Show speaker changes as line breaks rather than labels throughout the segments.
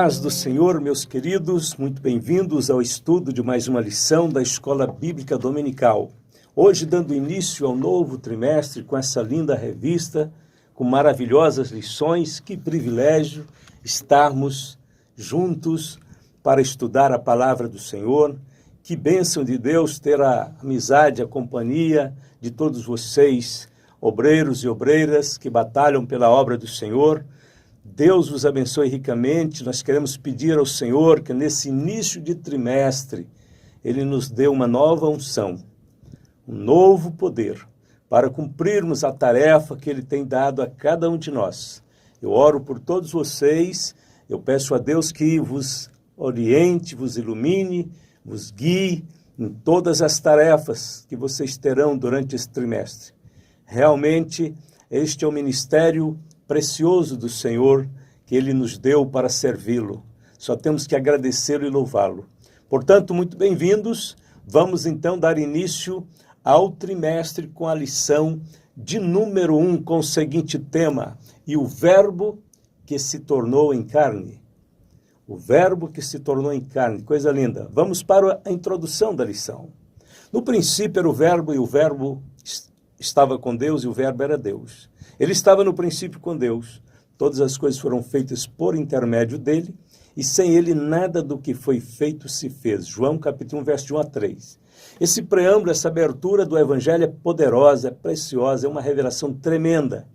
paz do Senhor, meus queridos, muito bem-vindos ao estudo de mais uma lição da Escola Bíblica Dominical. Hoje, dando início ao novo trimestre com essa linda revista, com maravilhosas lições, que privilégio estarmos juntos para estudar a palavra do Senhor. Que bênção de Deus ter a amizade, a companhia de todos vocês, obreiros e obreiras que batalham pela obra do Senhor. Deus vos abençoe ricamente. Nós queremos pedir ao Senhor que nesse início de trimestre Ele nos dê uma nova unção, um novo poder para cumprirmos a tarefa que Ele tem dado a cada um de nós. Eu oro por todos vocês, eu peço a Deus que vos oriente, vos ilumine, vos guie em todas as tarefas que vocês terão durante esse trimestre. Realmente, este é o ministério precioso do Senhor que Ele nos deu para servi-lo. Só temos que agradecê-lo e louvá-lo. Portanto, muito bem-vindos. Vamos então dar início ao trimestre com a lição de número 1, com o seguinte tema: e o verbo que se tornou em carne. O verbo que se tornou em carne, coisa linda. Vamos para a introdução da lição. No princípio era o verbo, e o verbo estava com Deus, e o verbo era Deus. Ele estava no princípio com Deus. Todas as coisas foram feitas por intermédio dele, e sem ele nada do que foi feito se fez. João capítulo 1, verso de 1 a 3. Esse preâmbulo, essa abertura do evangelho é poderosa, é preciosa, é uma revelação tremenda.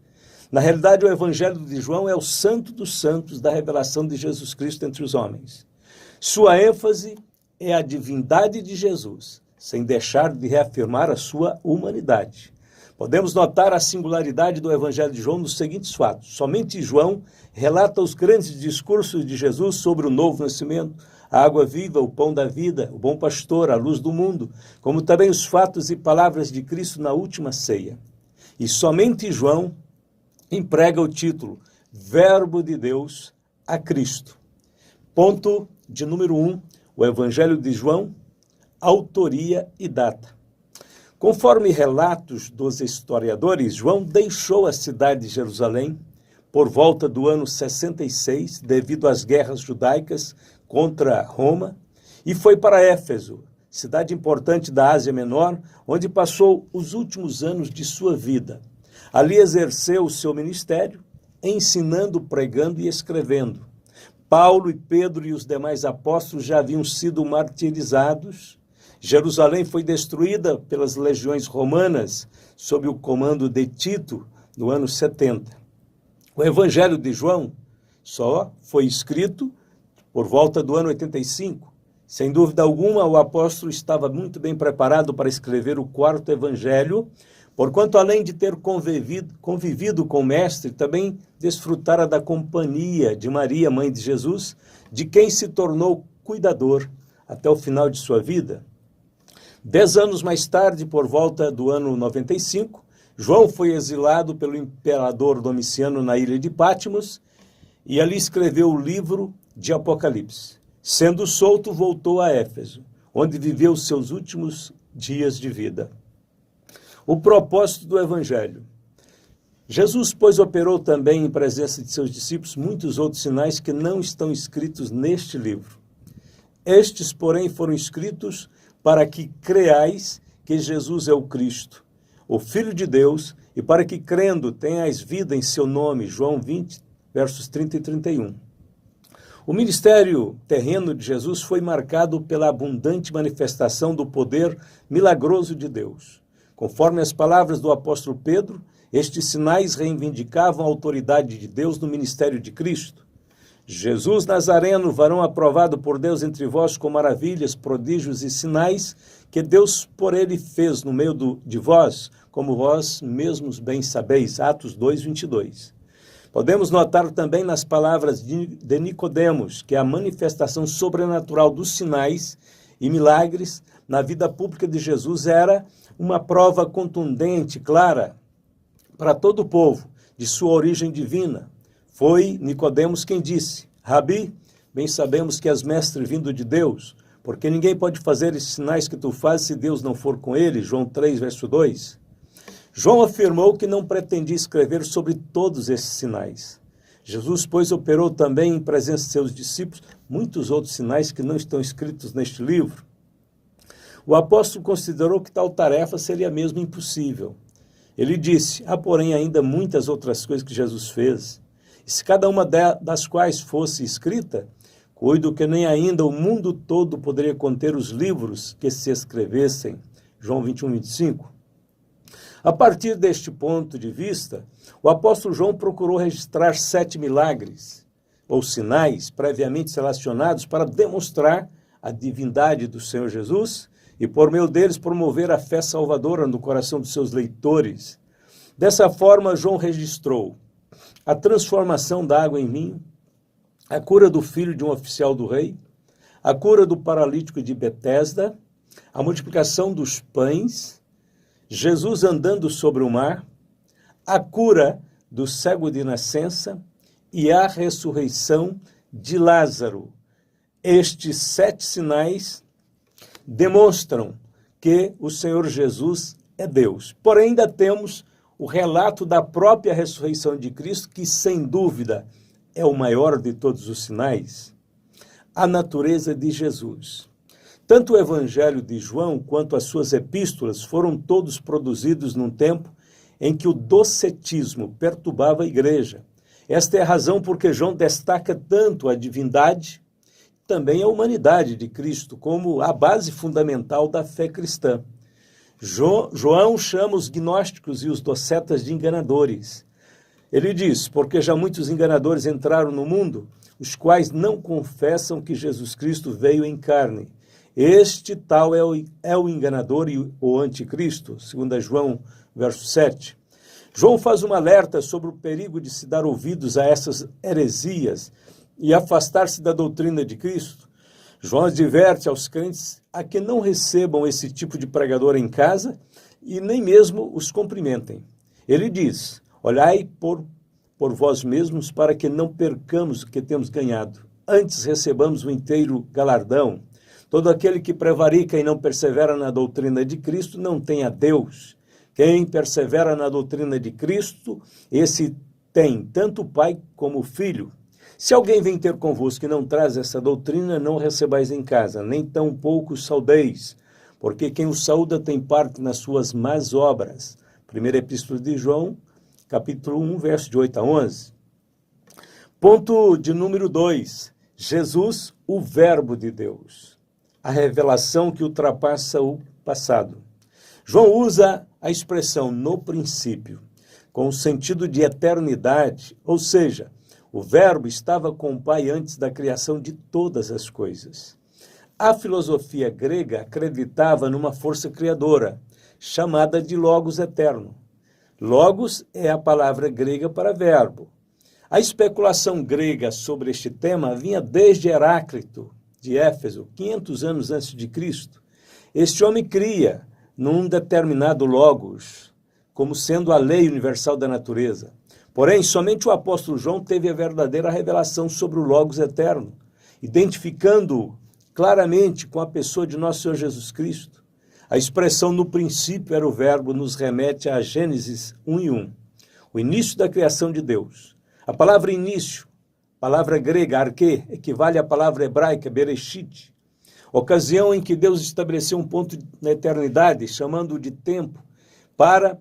Na realidade, o evangelho de João é o santo dos santos da revelação de Jesus Cristo entre os homens. Sua ênfase é a divindade de Jesus, sem deixar de reafirmar a sua humanidade. Podemos notar a singularidade do Evangelho de João nos seguintes fatos. Somente João relata os grandes discursos de Jesus sobre o novo nascimento, a água viva, o pão da vida, o bom pastor, a luz do mundo, como também os fatos e palavras de Cristo na última ceia. E somente João emprega o título Verbo de Deus a Cristo. Ponto de número 1, o Evangelho de João, autoria e data. Conforme relatos dos historiadores, João deixou a cidade de Jerusalém por volta do ano 66, devido às guerras judaicas contra Roma, e foi para Éfeso, cidade importante da Ásia Menor, onde passou os últimos anos de sua vida. Ali exerceu o seu ministério, ensinando, pregando e escrevendo. Paulo e Pedro e os demais apóstolos já haviam sido martirizados. Jerusalém foi destruída pelas legiões romanas sob o comando de Tito no ano 70. O Evangelho de João só foi escrito por volta do ano 85. Sem dúvida alguma, o apóstolo estava muito bem preparado para escrever o quarto Evangelho, porquanto, além de ter convivido com o Mestre, também desfrutara da companhia de Maria, mãe de Jesus, de quem se tornou cuidador até o final de sua vida. 10 anos mais tarde, por volta do ano 95, João foi exilado pelo imperador Domiciano na ilha de Patmos e ali escreveu o livro de Apocalipse. Sendo solto, voltou a Éfeso, onde viveu seus últimos dias de vida. O propósito do Evangelho. Jesus, pois, operou também em presença de seus discípulos muitos outros sinais que não estão escritos neste livro. Estes, porém, foram escritos para que creais que Jesus é o Cristo, o Filho de Deus, e para que, crendo, tenhais vida em seu nome. João 20, versos 30 e 31. O ministério terreno de Jesus foi marcado pela abundante manifestação do poder milagroso de Deus. Conforme as palavras do apóstolo Pedro, estes sinais reivindicavam a autoridade de Deus no ministério de Cristo. Jesus Nazareno, varão aprovado por Deus entre vós com maravilhas, prodígios e sinais que Deus por ele fez no meio de vós, como vós mesmos bem sabeis. Atos 2, 22. Podemos notar também nas palavras de Nicodemos que a manifestação sobrenatural dos sinais e milagres na vida pública de Jesus era uma prova contundente, clara, para todo o povo, de sua origem divina. Foi Nicodemos quem disse: Rabi, bem sabemos que és mestre vindo de Deus, porque ninguém pode fazer esses sinais que tu fazes se Deus não for com ele. João 3, verso 2. João afirmou que não pretendia escrever sobre todos esses sinais. Jesus, pois, operou também em presença de seus discípulos muitos outros sinais que não estão escritos neste livro. O apóstolo considerou que tal tarefa seria mesmo impossível. Ele disse: há, porém, ainda muitas outras coisas que Jesus fez, e se cada uma das quais fosse escrita, cuido que nem ainda o mundo todo poderia conter os livros que se escrevessem. João 21, 25. A partir deste ponto de vista, o apóstolo João procurou registrar 7 milagres, ou sinais, previamente relacionados para demonstrar a divindade do Senhor Jesus e, por meio deles, promover a fé salvadora no coração dos seus leitores. Dessa forma, João registrou a transformação da água em vinho, a cura do filho de um oficial do rei, a cura do paralítico de Betesda, a multiplicação dos pães, Jesus andando sobre o mar, a cura do cego de nascença e a ressurreição de Lázaro. Estes 7 sinais demonstram que o Senhor Jesus é Deus. Porém, ainda temos o relato da própria ressurreição de Cristo, que, sem dúvida, é o maior de todos os sinais. A natureza de Jesus. Tanto o Evangelho de João quanto as suas epístolas foram todos produzidos num tempo em que o docetismo perturbava a igreja. Esta é a razão porque João destaca tanto a divindade, também a humanidade de Cristo, como a base fundamental da fé cristã. João chama os gnósticos e os docetas de enganadores. Ele diz: porque já muitos enganadores entraram no mundo, os quais não confessam que Jesus Cristo veio em carne. Este tal é o enganador e o anticristo, segundo João, verso 7. João faz um alerta sobre o perigo de se dar ouvidos a essas heresias e afastar-se da doutrina de Cristo. João adverte aos crentes a que não recebam esse tipo de pregador em casa e nem mesmo os cumprimentem. Ele diz: olhai por vós mesmos para que não percamos o que temos ganhado, antes recebamos o inteiro galardão. Todo aquele que prevarica e não persevera na doutrina de Cristo não tem a Deus. Quem persevera na doutrina de Cristo, esse tem tanto o Pai como o Filho. Se alguém vem ter convosco e não traz essa doutrina, não recebais em casa, nem tampouco saudeis, porque quem o saúda tem parte nas suas más obras. Primeira Epístola de João, capítulo 1, verso de 8 a 11. Ponto de número 2. Jesus, o Verbo de Deus. A revelação que ultrapassa o passado. João usa a expressão no princípio, com o sentido de eternidade, ou seja, o Verbo estava com o Pai antes da criação de todas as coisas. A filosofia grega acreditava numa força criadora, chamada de Logos eterno. Logos é a palavra grega para verbo. A especulação grega sobre este tema vinha desde Heráclito, de Éfeso, 500 anos antes de Cristo. Este homem cria num determinado logos, como sendo a lei universal da natureza. Porém, somente o apóstolo João teve a verdadeira revelação sobre o logos eterno, identificando-o claramente com a pessoa de nosso Senhor Jesus Cristo. A expressão no princípio era o verbo nos remete a Gênesis 1:1, o início da criação de Deus. A palavra início, palavra grega, arquê, equivale à palavra hebraica, bereshit, ocasião em que Deus estabeleceu um ponto na eternidade, chamando-o de tempo, para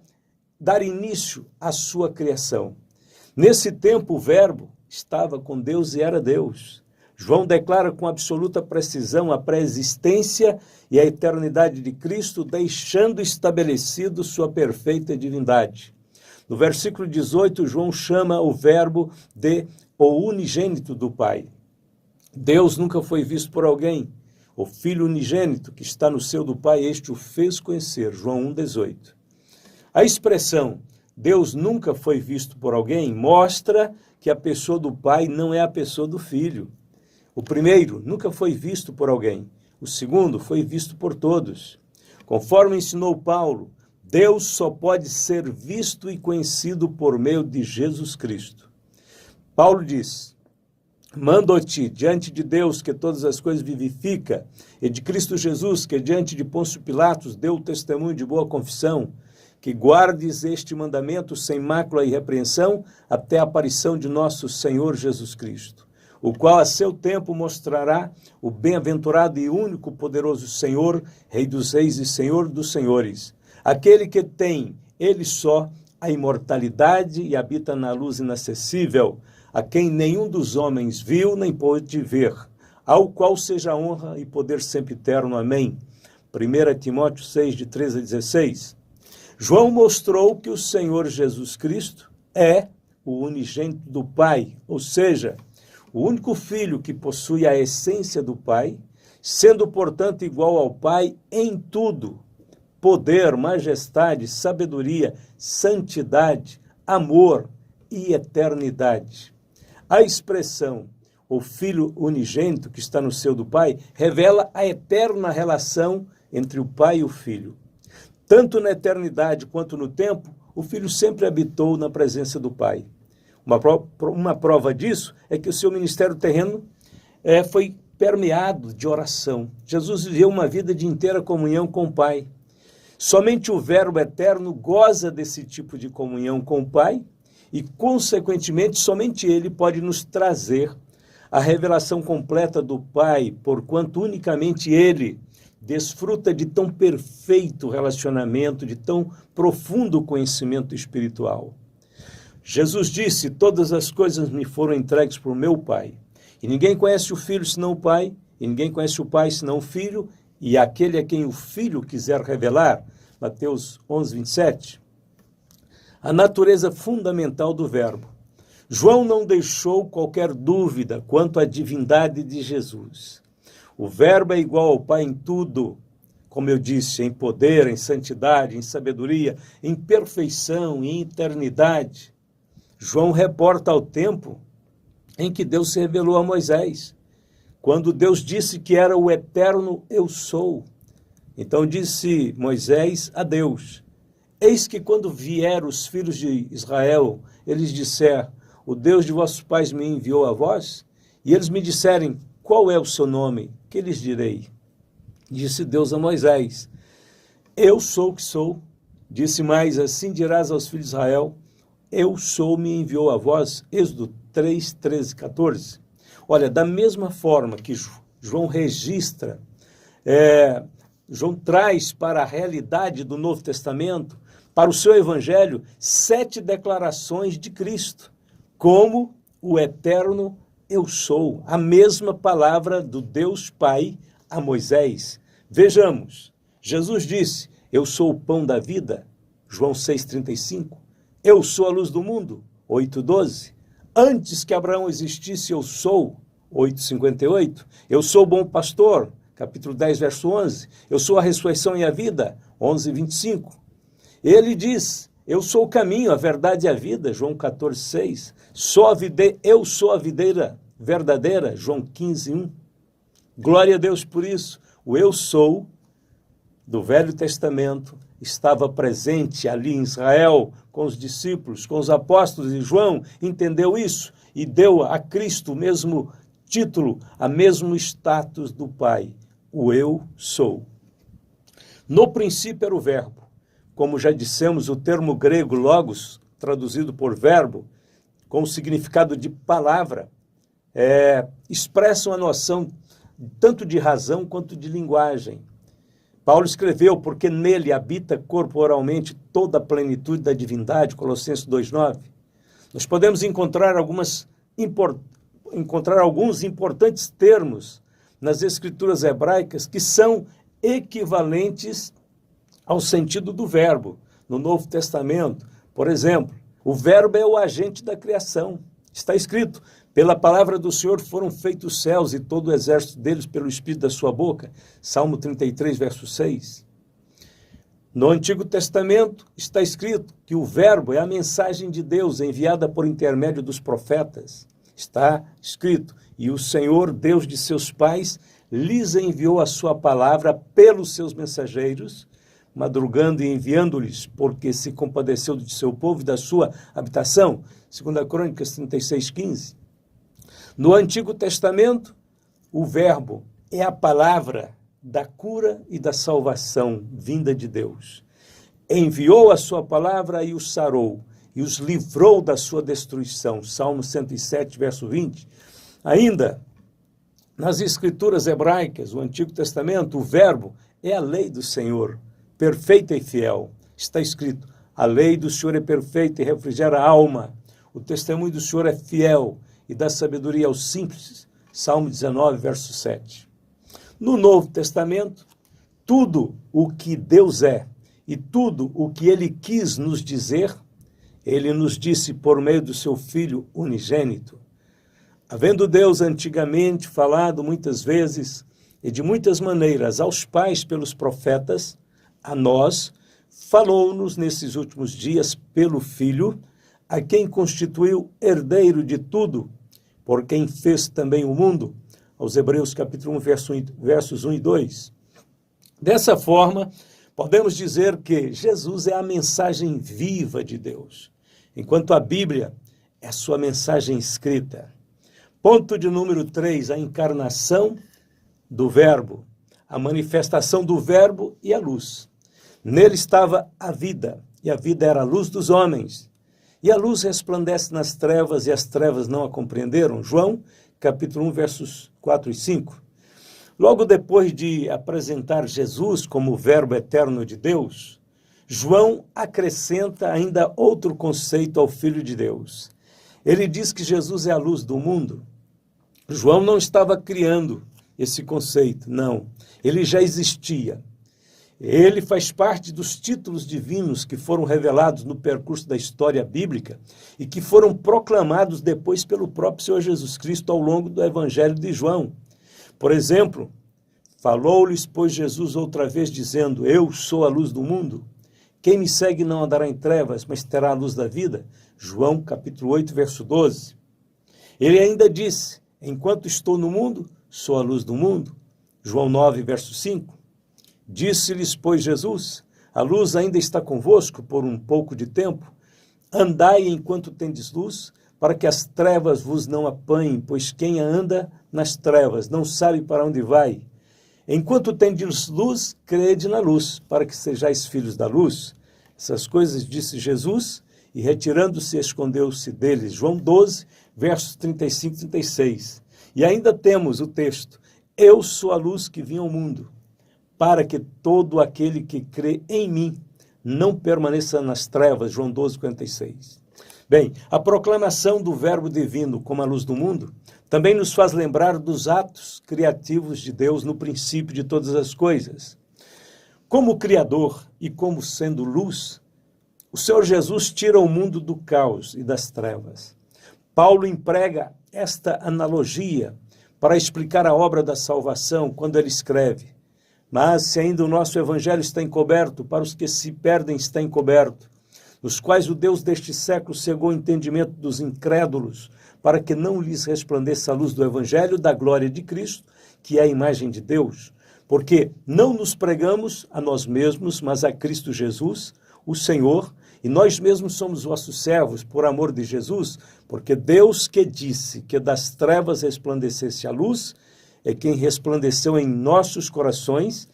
dar início à sua criação. Nesse tempo, o Verbo estava com Deus e era Deus. João declara com absoluta precisão a pré-existência e a eternidade de Cristo, deixando estabelecido sua perfeita divindade. No versículo 18, João chama o Verbo de o unigênito do Pai. Deus nunca foi visto por alguém. O Filho unigênito que está no seio do Pai, este o fez conhecer. João 1,18. A expressão Deus nunca foi visto por alguém mostra que a pessoa do Pai não é a pessoa do Filho. O primeiro nunca foi visto por alguém. O segundo foi visto por todos. Conforme ensinou Paulo, Deus só pode ser visto e conhecido por meio de Jesus Cristo. Paulo diz: mando-te diante de Deus que todas as coisas vivifica, e de Cristo Jesus que diante de Pôncio Pilatos deu testemunho de boa confissão, que guardes este mandamento sem mácula e repreensão até a aparição de nosso Senhor Jesus Cristo, o qual a seu tempo mostrará o bem-aventurado e único poderoso Senhor, Rei dos reis e Senhor dos senhores, aquele que tem, ele só, a imortalidade e habita na luz inacessível, a quem nenhum dos homens viu nem pôde ver, ao qual seja a honra e poder sempre eterno. Amém. 1 Timóteo 6, de 13 a 16. João mostrou que o Senhor Jesus Cristo é o unigênito do Pai, ou seja, o único Filho que possui a essência do Pai, sendo, portanto, igual ao Pai em tudo: poder, majestade, sabedoria, santidade, amor e eternidade. A expressão o Filho unigênito que está no seio do Pai revela a eterna relação entre o Pai e o Filho. Tanto na eternidade quanto no tempo, o Filho sempre habitou na presença do Pai. Uma prova disso é que o seu ministério terreno foi permeado de oração. Jesus viveu uma vida de inteira comunhão com o Pai. Somente o Verbo eterno goza desse tipo de comunhão com o Pai e, consequentemente, somente Ele pode nos trazer a revelação completa do Pai, porquanto unicamente Ele desfruta de tão perfeito relacionamento, de tão profundo conhecimento espiritual. Jesus disse: todas as coisas me foram entregues por meu Pai, e ninguém conhece o Filho senão o Pai, e ninguém conhece o Pai senão o Filho, e aquele a quem o Filho quiser revelar. Mateus 11, 27. A natureza fundamental do Verbo. João não deixou qualquer dúvida quanto à divindade de Jesus. O Verbo é igual ao Pai em tudo, como eu disse, em poder, em santidade, em sabedoria, em perfeição, em eternidade. João reporta ao tempo em que Deus se revelou a Moisés, quando Deus disse que era o eterno eu sou. Então disse Moisés a Deus: eis que quando vier os filhos de Israel, eles disseram: o Deus de vossos pais me enviou a vós, e eles me disserem: qual é o seu nome? Que lhes direi? Disse Deus a Moisés: eu sou o que sou. Disse mais: assim dirás aos filhos de Israel: eu sou, me enviou a vós. Êxodo 3, 13, 14. Olha, da mesma forma que João registra, João traz para a realidade do Novo Testamento, para o seu evangelho, 7 declarações de Cristo, como o eterno eu sou, a mesma palavra do Deus Pai a Moisés. Vejamos, Jesus disse: eu sou o pão da vida, João 6,35. Eu sou a luz do mundo, 8,12. Antes que Abraão existisse, eu sou, 8,58. Eu sou o bom pastor, capítulo 10, verso 11. Eu sou a ressurreição e a vida, 11,25. Ele diz: eu sou o caminho, a verdade e a vida, João 14,6. Eu sou a videira verdadeira, João 15:1. Glória a Deus por isso. O eu sou do Velho Testamento estava presente ali em Israel, com os discípulos, com os apóstolos, e João entendeu isso e deu a Cristo o mesmo título, a mesmo status do Pai, o eu sou. No princípio era o Verbo. Como já dissemos, o termo grego logos, traduzido por verbo, com o significado de palavra, expressam a noção tanto de razão quanto de linguagem. Paulo escreveu: porque nele habita corporalmente toda a plenitude da divindade, Colossenses 2,9. Nós podemos encontrar alguns importantes termos nas escrituras hebraicas que são equivalentes ao sentido do verbo no Novo Testamento. Por exemplo, o verbo é o agente da criação. Está escrito: pela palavra do Senhor foram feitos os céus e todo o exército deles pelo Espírito da sua boca. Salmo 33, verso 6. No Antigo Testamento está escrito que o verbo é a mensagem de Deus enviada por intermédio dos profetas. Está escrito: e o Senhor, Deus de seus pais, lhes enviou a sua palavra pelos seus mensageiros, madrugando e enviando-lhes, porque se compadeceu de seu povo e da sua habitação. 2 Crônicas 36:15. No Antigo Testamento, o verbo é a palavra da cura e da salvação vinda de Deus. enviou a sua palavra e os sarou, e os livrou da sua destruição. Salmo 107, verso 20. Ainda, nas escrituras hebraicas, o Antigo Testamento, o verbo é a lei do Senhor, perfeita e fiel. Está escrito, a lei do Senhor é perfeita e refrigera a alma. O testemunho do Senhor é fiel e dá sabedoria aos simples. Salmo 19, verso 7. No Novo Testamento, tudo o que Deus é e tudo o que Ele quis nos dizer, Ele nos disse por meio do seu Filho unigênito. Havendo Deus antigamente falado muitas vezes e de muitas maneiras aos pais pelos profetas, a nós, falou-nos nesses últimos dias pelo Filho, a quem constituiu herdeiro de tudo, por quem fez também o mundo, aos Hebreus capítulo 1, versos 1 e 2. Dessa forma, podemos dizer que Jesus é a mensagem viva de Deus, enquanto a Bíblia é a sua mensagem escrita. Ponto de número 3, a encarnação do Verbo, a manifestação do Verbo e a luz. Nele estava a vida, e a vida era a luz dos homens. E a luz resplandece nas trevas, e as trevas não a compreenderam. João, capítulo 1, versos 4 e 5. Logo depois de apresentar Jesus como o Verbo eterno de Deus, João acrescenta ainda outro conceito ao Filho de Deus. Ele diz que Jesus é a luz do mundo. João não estava criando esse conceito, não. Ele já existia. Ele faz parte dos títulos divinos que foram revelados no percurso da história bíblica e que foram proclamados depois pelo próprio Senhor Jesus Cristo ao longo do Evangelho de João. Por exemplo, falou-lhes, pois, Jesus outra vez, dizendo, eu sou a luz do mundo. Quem me segue não andará em trevas, mas terá a luz da vida. João, capítulo 8, verso 12. Ele ainda disse, enquanto estou no mundo, sou a luz do mundo. João 9, verso 5. Disse-lhes, pois, Jesus, a luz ainda está convosco por um pouco de tempo. Andai enquanto tendes luz, para que as trevas vos não apanhem, pois quem anda nas trevas não sabe para onde vai. Enquanto tendes luz, crede na luz, para que sejais filhos da luz. Essas coisas disse Jesus, e retirando-se, escondeu-se deles. João 12, versos 35 e 36. E ainda temos o texto, eu sou a luz que vim ao mundo, para que todo aquele que crê em mim não permaneça nas trevas. João 12, 46. Bem, a proclamação do Verbo divino como a luz do mundo também nos faz lembrar dos atos criativos de Deus no princípio de todas as coisas. Como Criador e como sendo luz, o Senhor Jesus tira o mundo do caos e das trevas. Paulo emprega esta analogia para explicar a obra da salvação quando ele escreve, mas se ainda o nosso evangelho está encoberto, para os que se perdem está encoberto, nos quais o Deus deste século cegou o entendimento dos incrédulos, para que não lhes resplandeça a luz do evangelho da glória de Cristo, que é a imagem de Deus. Porque não nos pregamos a nós mesmos, mas a Cristo Jesus, o Senhor, e nós mesmos somos vossos servos por amor de Jesus, porque Deus que disse que das trevas resplandecesse a luz, é quem resplandeceu em nossos corações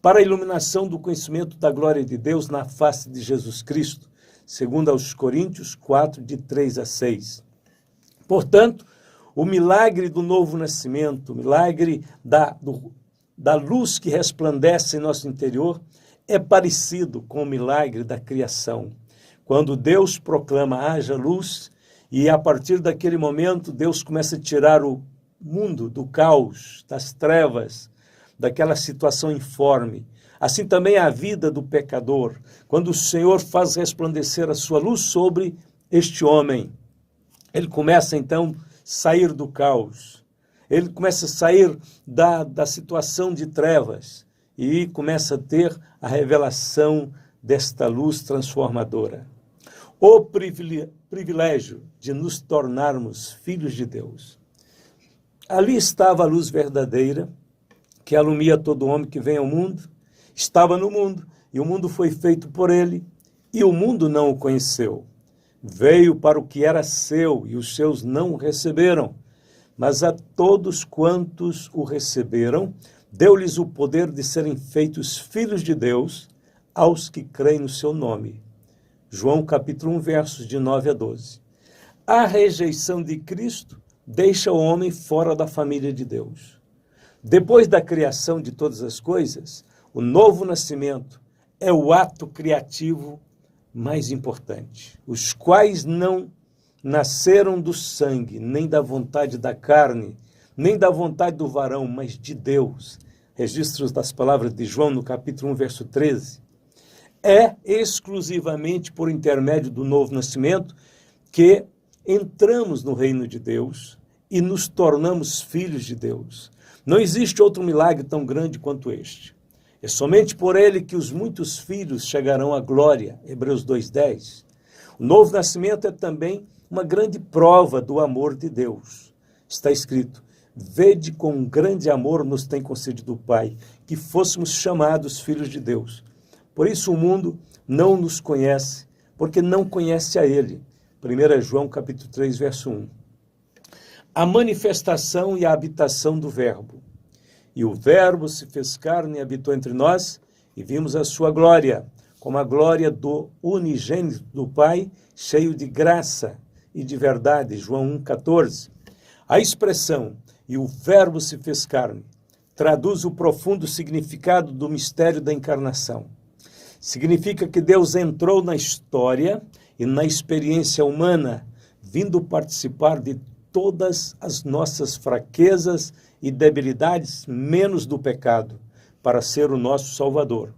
para a iluminação do conhecimento da glória de Deus na face de Jesus Cristo, segundo aos Coríntios 4, de 3 a 6. Portanto, o milagre do novo nascimento, o milagre da luz que resplandece em nosso interior, é parecido com o milagre da criação. Quando Deus proclama, haja luz, e a partir daquele momento Deus começa a tirar o mundo do caos, das trevas, daquela situação informe. Assim também a vida do pecador, quando o Senhor faz resplandecer a sua luz sobre este homem. Ele começa então a sair do caos, ele começa a sair da situação de trevas e começa a ter a revelação desta luz transformadora. O privilégio de nos tornarmos filhos de Deus. Ali estava a luz verdadeira, que alumia todo homem que vem ao mundo, estava no mundo, e o mundo foi feito por ele, e o mundo não o conheceu. Veio para o que era seu, e os seus não o receberam. Mas a todos quantos o receberam, deu-lhes o poder de serem feitos filhos de Deus, aos que creem no seu nome. João capítulo 1, versos de 9 a 12. A rejeição de Cristo deixa o homem fora da família de Deus. Depois da criação de todas as coisas, o novo nascimento é o ato criativo mais importante, os quais não nasceram do sangue, nem da vontade da carne, nem da vontade do varão, mas de Deus. Registros das palavras de João no capítulo 1, verso 13. É exclusivamente por intermédio do novo nascimento que entramos no reino de Deus e nos tornamos filhos de Deus. Não existe outro milagre tão grande quanto este. É somente por ele que os muitos filhos chegarão à glória. Hebreus 2:10. O novo nascimento é também uma grande prova do amor de Deus. Está escrito: vede com grande amor nos tem concedido o Pai, que fôssemos chamados filhos de Deus. Por isso o mundo não nos conhece, porque não conhece a ele. 1 João capítulo 3, verso 1. A manifestação e a habitação do Verbo. E o Verbo se fez carne e habitou entre nós, e vimos a sua glória, como a glória do unigênito do Pai, cheio de graça e de verdade. João 1,14. A expressão "e o Verbo se fez carne" traduz o profundo significado do mistério da encarnação. Significa que Deus entrou na história e na experiência humana, vindo participar de todas as nossas fraquezas e debilidades, menos do pecado, para ser o nosso Salvador.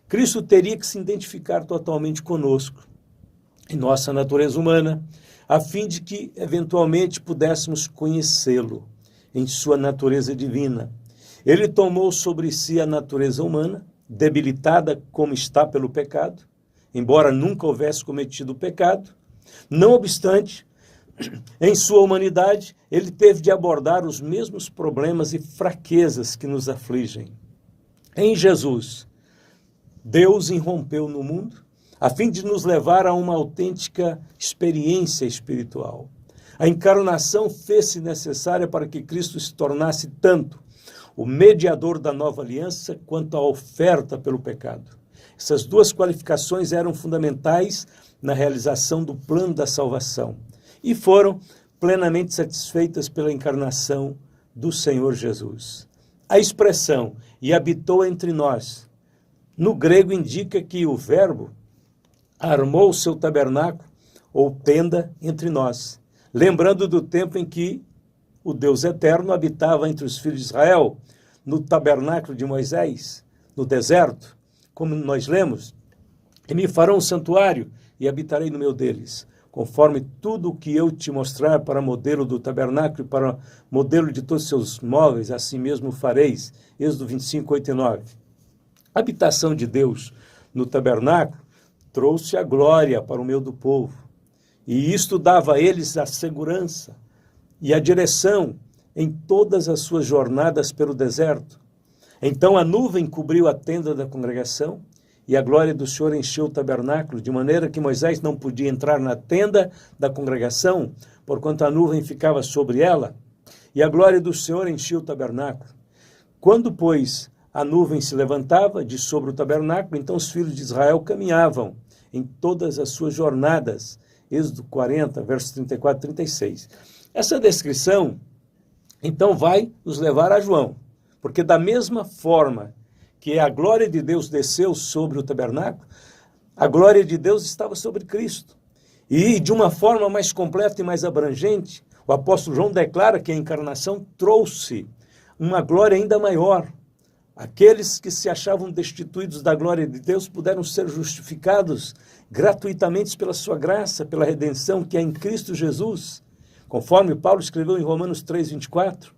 Cristo teria que se identificar totalmente conosco, em nossa natureza humana, a fim de que, eventualmente, pudéssemos conhecê-lo em sua natureza divina. Ele tomou sobre si a natureza humana, debilitada como está pelo pecado, embora nunca houvesse cometido o pecado. Não obstante, em sua humanidade, ele teve de abordar os mesmos problemas e fraquezas que nos afligem. Em Jesus, Deus irrompeu no mundo, a fim de nos levar a uma autêntica experiência espiritual. A encarnação fez-se necessária para que Cristo se tornasse tanto o mediador da nova aliança quanto a oferta pelo pecado. Essas duas qualificações eram fundamentais na realização do plano da salvação e foram plenamente satisfeitas pela encarnação do Senhor Jesus. A expressão "e habitou entre nós", no grego indica que o Verbo armou o seu tabernáculo ou tenda entre nós, lembrando do tempo em que o Deus eterno habitava entre os filhos de Israel, no tabernáculo de Moisés, no deserto, como nós lemos: "E me farão um santuário e habitarei no meio deles, conforme tudo o que eu te mostrar para modelo do tabernáculo e para modelo de todos os seus móveis, assim mesmo fareis." Êxodo 25, 8 e 9. A habitação de Deus no tabernáculo trouxe a glória para o meio do povo, e isto dava a eles a segurança e a direção em todas as suas jornadas pelo deserto. Então a nuvem cobriu a tenda da congregação, e a glória do Senhor encheu o tabernáculo, de maneira que Moisés não podia entrar na tenda da congregação, porquanto a nuvem ficava sobre ela, e a glória do Senhor enchia o tabernáculo. Quando, pois, a nuvem se levantava de sobre o tabernáculo, então os filhos de Israel caminhavam em todas as suas jornadas. Êxodo 40, versos 34 e 36. Essa descrição, então, vai nos levar a João, porque da mesma forma que a glória de Deus desceu sobre o tabernáculo, a glória de Deus estava sobre Cristo. E de uma forma mais completa e mais abrangente, o apóstolo João declara que a encarnação trouxe uma glória ainda maior. Aqueles que se achavam destituídos da glória de Deus puderam ser justificados gratuitamente pela sua graça, pela redenção que é em Cristo Jesus, conforme Paulo escreveu em Romanos 3, 24.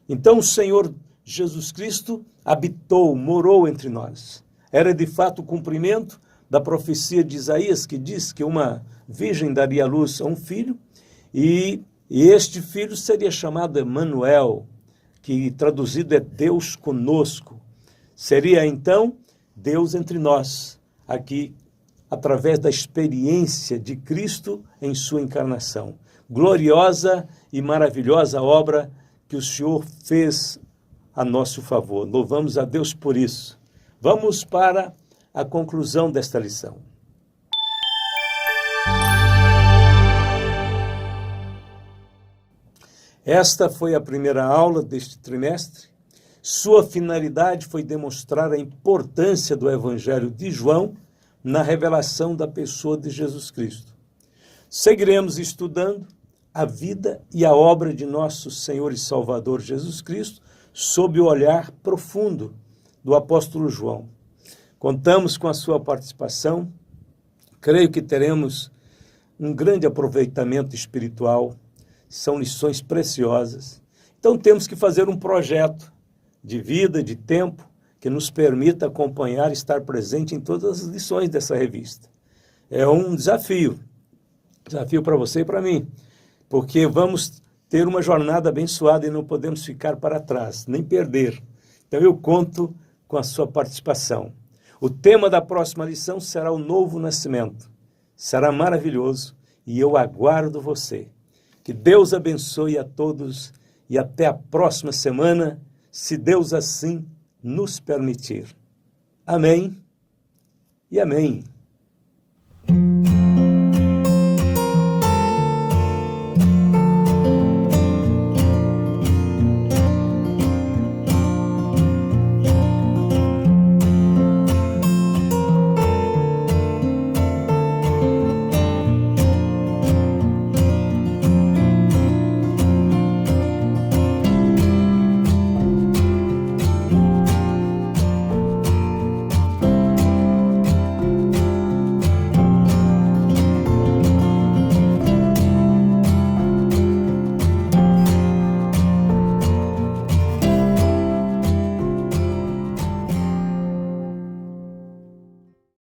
Então o Senhor Jesus Cristo habitou, morou entre nós. Era de fato o cumprimento da profecia de Isaías, que diz que uma virgem daria à luz a um filho, e este filho seria chamado Emanuel, que traduzido é Deus conosco. Seria então Deus entre nós, aqui, através da experiência de Cristo em sua encarnação. Gloriosa e maravilhosa obra que o Senhor fez a nosso favor. Louvamos a Deus por isso. Vamos para a conclusão desta lição. Esta foi a primeira aula deste trimestre. Sua finalidade foi demonstrar a importância do Evangelho de João na revelação da pessoa de Jesus Cristo. Seguiremos estudando a vida e a obra de nosso Senhor e Salvador Jesus Cristo sob o olhar profundo do apóstolo João. Contamos com a sua participação. Creio que teremos um grande aproveitamento espiritual. São lições preciosas. Então temos que fazer um projeto de vida, de tempo, que nos permita acompanhar e estar presente em todas as lições dessa revista. É um desafio para você e para mim, porque vamos ter uma jornada abençoada e não podemos ficar para trás, nem perder. Então eu conto com a sua participação. O tema da próxima lição será o novo nascimento. Será maravilhoso e eu aguardo você. Que Deus abençoe a todos e até a próxima semana, se Deus assim nos permitir. Amém e amém.